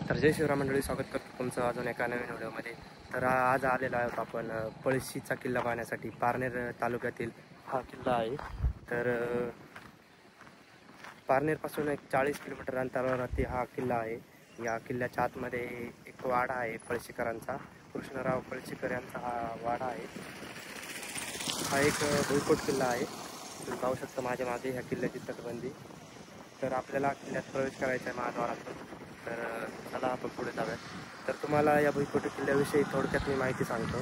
तर जय शिवराम मंडळी, स्वागत करतो तुमचं अजून एका नवीन व्हिडिओमध्ये। तर आज आलेलो आहोत आपण पळशीचा किल्ला पाहण्यासाठी। पारनेर तालुक्यातील हा किल्ला आहे। तर पारनेरपासून एक 40 किलोमीटर अंतरावरती हा किल्ला आहे। या किल्ल्याच्या आतमध्ये एक वाडा आहे पळशीकरांचा, कृष्णराव पळशीकर यांचा हा वाडा आहे। हा एक भुईकोट किल्ला आहे। तुम्ही पाहू शकता माझ्या मागे ह्या किल्ल्याची तटबंदी। तर आपल्याला किल्ल्यात प्रवेश करायचा आहे महाद्वारातून। तर चला आपण पुढे जाऊया। तर तुम्हाला या भुईकोट किल्ल्याविषयी थोडक्यात मी माहिती सांगतो।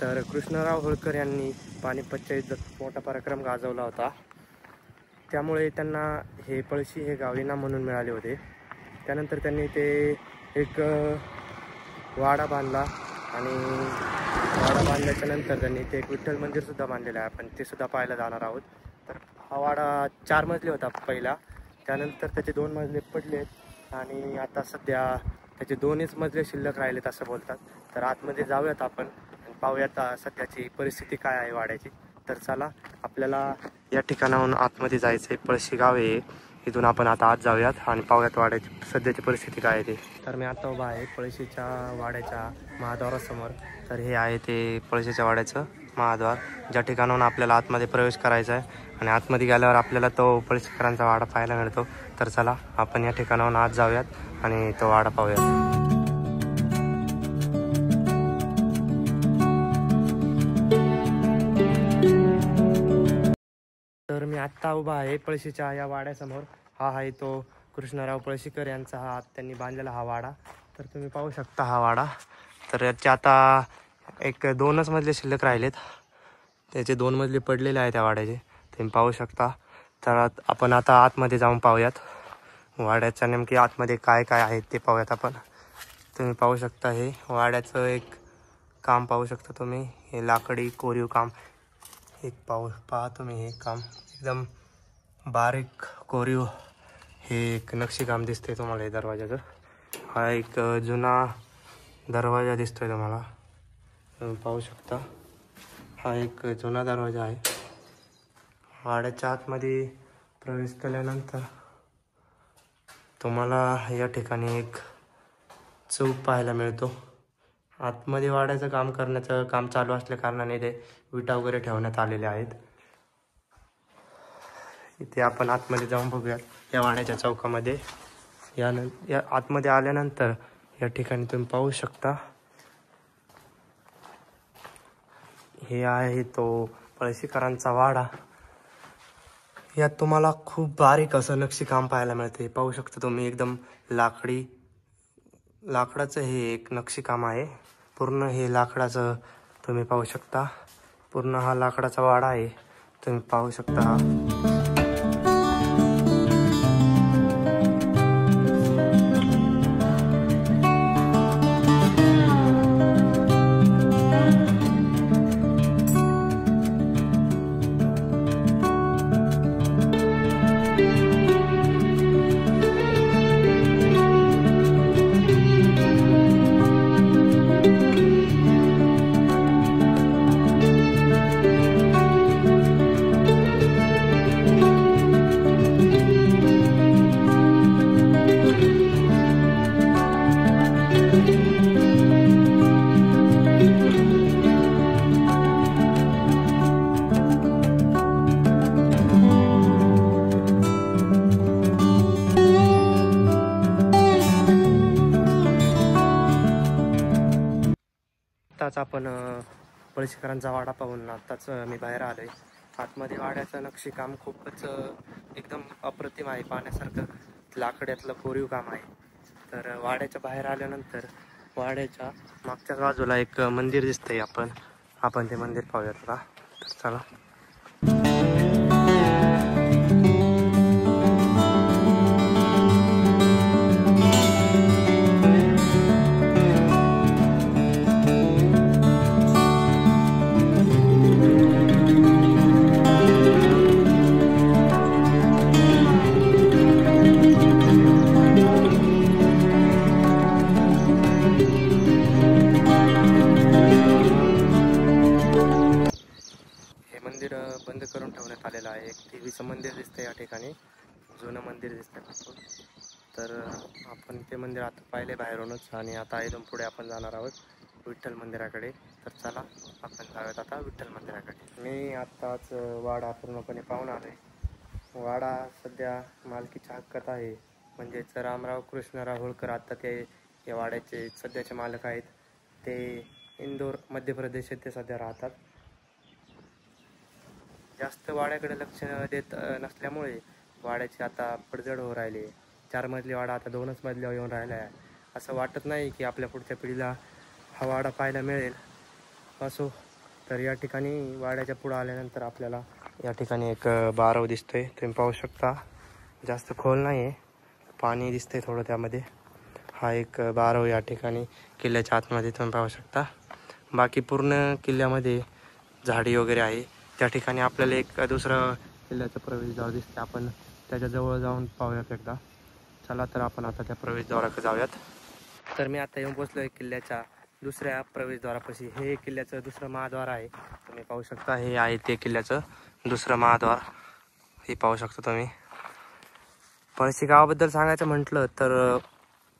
तर कृष्णराव होळकर यांनी पानिपतच्या युद्धात मोठा पराक्रम गाजवला होता, त्यामुळे त्यांना हे पळशी हे गाव इनाम म्हणून मिळाले होते। त्यानंतर त्यांनी ते एक वाडा बांधला आणि वाडा बांधल्याच्या नंतर त्यांनी ते एक विठ्ठल मंदिरसुद्धा बांधलेलं आहे, आपण ते सुद्धा पाहायला जाणार आहोत। तर हा वाडा 4 मजली होता पहिला, त्यानंतर त्याचे 2 मजले पडलेत आणि आता सध्या त्याचे 2च मजले शिल्लक राहिलेत असं बोलतात। तर आतमध्ये जाऊयात आपण आणि पाहूयात सध्याची परिस्थिती काय आहे वाड्याची। तर चला आपल्याला या ठिकाणाहून आतमध्ये जायचं आहे। पळशी गाव आहे, इथून आपण आता आत जाऊयात आणि पाहूयात वाड्याची सध्याची परिस्थिती काय आहे ते। तर मी आता उभा आहे पळशीच्या वाड्याच्या महाद्वारासमोर। तर हे आहे ते पळशीच्या वाड्याचं महाद्वार, ज्या ठिकाणाहून आपल्याला आतमध्ये प्रवेश करायचा आहे आणि आतमध्ये गेल्यावर आपल्याला तो पळशीकरांचा वाडा पाहायला मिळतो। तर चला आपण या ठिकाणाहून आत जाऊयात आणि तो वाडा पाहूयात। तर मी आत्ता उभा आहे पळशीच्या या वाड्यासमोर। हा आहे तो कृष्णराव पळशीकर यांचा हा त्यांनी बांधलेला हा वाडा। तर तुम्ही पाहू शकता हा वाडा। तर याचे आता एक 2च मजले शिल्लक राहिलेत, त्याचे 2 मजले पडलेले आहेत त्या वाड्याचे, तुम्ही पाहू शकता। तर आपण आता आतमध्ये जाऊन पाहूयात वाड्याच्या नेमके आतमध्ये काय काय आहे ते पाहूयात आपण। तुम्ही पाहू शकता हे वाड्याचं एक काम पाहू शकता तुम्ही, हे लाकडी कोरीव काम एक पहा तुम्ही। हे काम एकदम बारीक कोरीव हे एक नक्षीकाम दिसते तुम्हाला हे दरवाजाचं। हा एक जुना दरवाजा दिसतोय तुम्हाला, तुम्ही पाहू शकता। हा एक जुना दरवाजा आहे। वाड्याच्या आतमध्ये प्रवेश केल्यानंतर तुम्हाला या ठिकाणी एक चौक पाहायला मिळतो। आतमध्ये वाड्याचं काम करण्याचं काम चालू असल्या कारणाने ते विटा वगैरे ठेवण्यात आलेले आहेत। इथे आपण आतमध्ये जाऊन बघूयात या वाड्याच्या चौकामध्ये। या आतमध्ये आल्यानंतर या ठिकाणी तुम्ही पाहू शकता हे आहे तो पळशीकरांचा वाडा। यात तुम्हाला खूप बारीक असं नक्षीकाम पाहायला मिळते, पाहू शकता तुम्ही। एकदम लाकडाचं हे एक नक्षीकाम आहे पूर्ण, हे लाकडाचं तुम्ही पाहू शकता। पूर्ण हा लाकडाचा वाडा आहे, तुम्ही पाहू शकता। आत्ताच आपण पळशीकरांचा वाडा पाहून आत्ताच मी बाहेर आलोय। आतमध्ये वाड्याचं नक्षीकाम खूपच एकदम अप्रतिम आहे, पाहण्यासारखं लाकड्यातलं कोरीव काम आहे। तर वाड्याच्या बाहेर आल्यानंतर वाड्याच्या मागच्या बाजूला एक मंदिर दिसतंय, आपण ते मंदिर पाहूयात का। तर चला बंद करून ठेवण्यात आलेलं आहे। एक देवीचं मंदिर दिसतंय या ठिकाणी, जुनं मंदिर दिसतंय। तर आपण ते मंदिर आता पाहिले बाहेरूनच आणि आता इथून पुढे आपण जाणार आहोत विठ्ठल मंदिराकडे. तर चला आपण जाऊयात आता विठ्ठल मंदिराकडे. मी आत्ताच वाडा पूर्णपणे पाहून आलो आहे. वाडा सध्या मालकीच्या हक्कात आहे. म्हणजेच रामराव कृष्णराव होळकर आता ते या वाड्याचे सध्याचे मालक आहेत. ते इंदोर मध्य प्रदेश येथे सध्या राहतात. जास्त वाड्याकडे लक्ष देत नसल्यामुळे वाड्याची आता पडझड होऊ राहिली. 4 मजली वाडा आता 2च मजल्यावर येऊन राहिला आहे. असं वाटत नाही की आपल्या पुढच्या पिढीला हा वाडा पाहायला मिळेल. असो, तर या ठिकाणी वाड्याच्या पुढं आल्यानंतर आपल्याला या ठिकाणी एक बारव दिसतोय. तुम्ही पाहू शकता. जास्त खोल नाही आहे, पाणी दिसतंय थोडं त्यामध्ये. हा एक बारव या ठिकाणी किल्ल्याच्या आतमध्ये तुम्ही पाहू शकता. बाकी पूर्ण किल्ल्यामध्ये झाडी वगैरे आहे. त्या ठिकाणी आपल्याला एक दुसरं किल्ल्याचं प्रवेशद्वार दिसते. आपण त्याच्याजवळ जाऊन पाहूयात एकदा. चला तर आपण आता त्या प्रवेशद्वाराकडे जाऊयात. तर मी आता येऊन पोचलो आहे किल्ल्याच्या दुसऱ्या प्रवेशद्वारापाशी. हे किल्ल्याचं दुसरं महाद्वार आहे. तुम्ही पाहू शकता. हे आहे ते किल्ल्याचं दुसरं महाद्वार. हे पाहू शकता तुम्ही. पळशी गावाबद्दल सांगायचं म्हटलं तर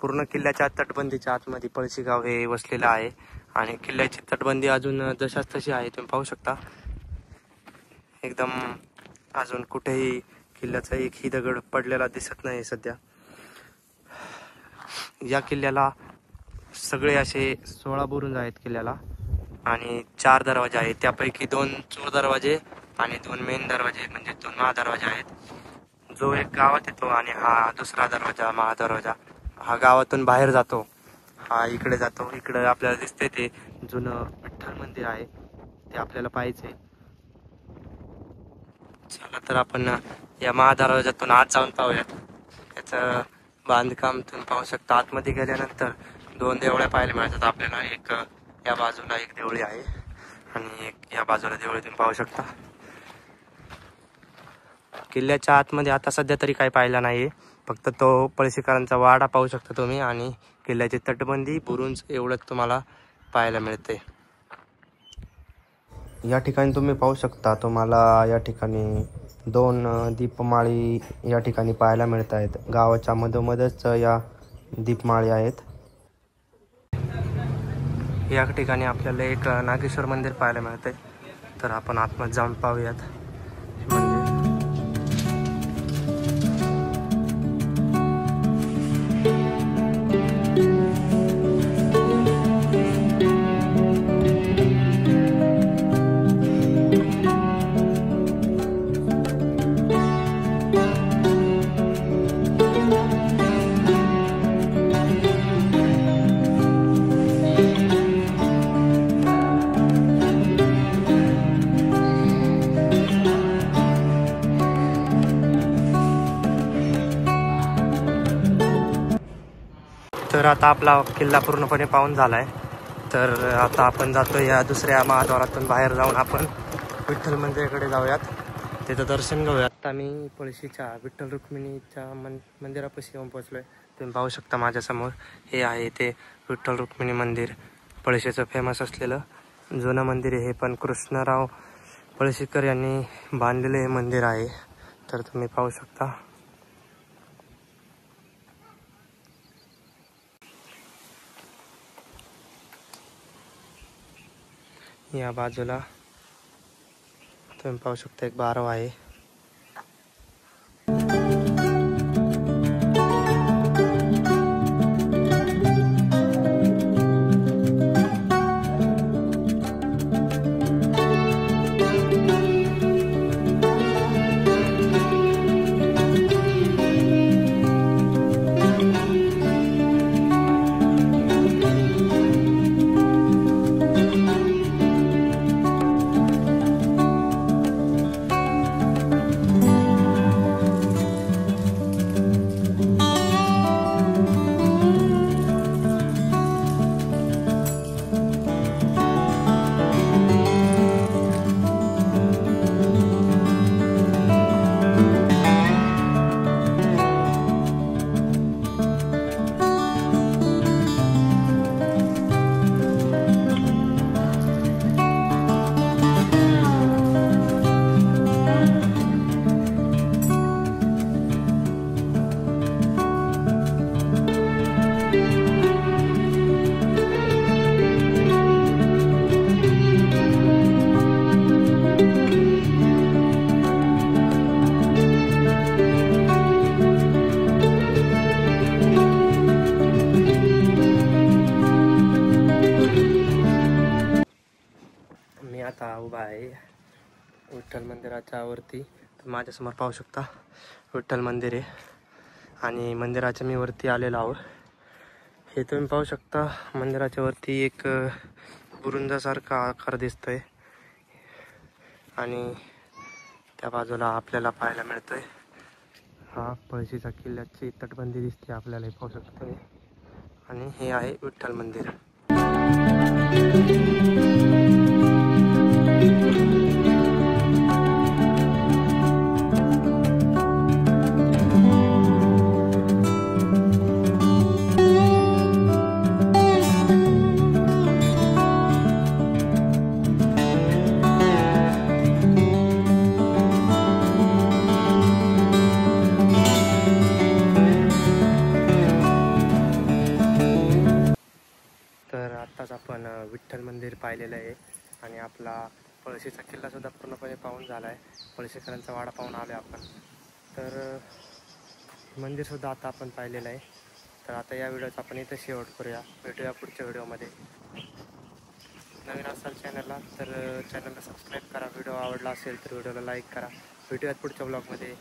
पूर्ण किल्ल्याच्या तटबंदीच्या आतमध्ये पळशी गाव हे वसलेलं आहे. आणि किल्ल्याची तटबंदी अजून जशाच तशी आहे. तुम्ही पाहू शकता. एकदम अजून कुठेही किल्ल्याचा एकही दगड पडलेला दिसत नाही सध्या. या किल्ल्याला सगळे असे 16 बुरुज आहेत किल्ल्याला आणि 4 दरवाजे आहेत. त्यापैकी 2 चोर दरवाजे आणि 2 मेन दरवाजे म्हणजे 2 महादरवाजे आहेत. जो एक गावात येतो आणि हा दुसरा दरवाजा महादरवाजा हा गावातून बाहेर जातो. हा इकडे जातो. इकडे आपल्याला दिसते ते जुनं विठ्ठल मंदिर आहे. ते आपल्याला पाहायचंय. चला तर आपण या महादरवाजातून आत जाऊन पाहूयात. याचं बांधकाम तुम्ही पाहू शकता. आतमध्ये गेल्यानंतर 2 देवळ्या पाहायला मिळतात आपल्याला. एक या बाजूला एक देवळी आहे आणि एक या बाजूला देवळी तुम्ही पाहू शकता. किल्ल्याच्या आतमध्ये आता सध्या तरी काही पाहिलं नाही. फक्त तो पळशीकरांचा वाडा पाहू शकता तुम्ही आणि किल्ल्याची तटबंदी बुरुज एवढंच तुम्हाला पाहायला मिळते. या ठिकाणी तुम्ही पाहू शकता. तुम्हाला या ठिकाणी 2 दीपमाळी या ठिकाणी पाहायला मिळत आहेत. गावाच्या मधोमधच या दीपमाळी आहेत. या ठिकाणी आपल्याला एक नागेश्वर मंदिर पाहायला मिळते. तर आपण आतमध्ये जाऊन पाहूयात. तर आता आपला किल्ला पूर्णपणे पाहून झाला आहे. तर आता आपण जातो या दुसऱ्या महाद्वारातून बाहेर जाऊन आपण विठ्ठल मंदिराकडे जाऊयात. तिथं दर्शन घेऊयात. आता मी पळशीच्या विठ्ठल रुक्मिणीच्या मंदिरापाशी येऊन पोचलो आहे. तुम्ही पाहू शकता माझ्यासमोर. हे आहे ते विठ्ठल रुक्मिणी मंदिर. पळशीचं फेमस असलेलं जुनं मंदिर आहे. हे पण कृष्णराव पळशीकर यांनी बांधलेले हे मंदिर आहे. तर तुम्ही पाहू शकता. या बाजूला तुम्ही पाहू शकता एक बारव आहे. उभा आहे विठ्ठल मंदिराच्या वरती. माझ्यासमोर पाहू शकता विठ्ठल मंदिर आहे आणि मंदिराच्या मी वरती आलेलो आहोत. हे तुम्ही पाहू शकता मंदिराच्या वरती एक बुरुंजासारखा आकार दिसतोय आणि त्या बाजूला आपल्याला पाहायला मिळतोय हा पळशीच्या किल्ल्याची तटबंदी दिसते आपल्याला, हे पाहू शकता तुम्ही. आणि हे आहे विठ्ठल मंदिर. तर आत्ताच आपण विठ्ठल मंदिर पाहिलेलं आहे आणि आपला पळशीचा किल्लासुद्धा पूर्णपणे पाहून झाला आहे. पळशीकरांचा वाडा पाहून आलो आपण. तर मंदिरसुद्धा आता आपण पाहिलेलं आहे. तर आता या व्हिडिओचा आपण इथं शेवट करूया. भेटूया पुढच्या व्हिडिओमध्ये. नवीन असाल चॅनलला तर चॅनलला सबस्क्राईब करा. व्हिडिओ आवडला असेल तर व्हिडिओला लाईक करा. भेटूयात पुढच्या ब्लॉगमध्ये.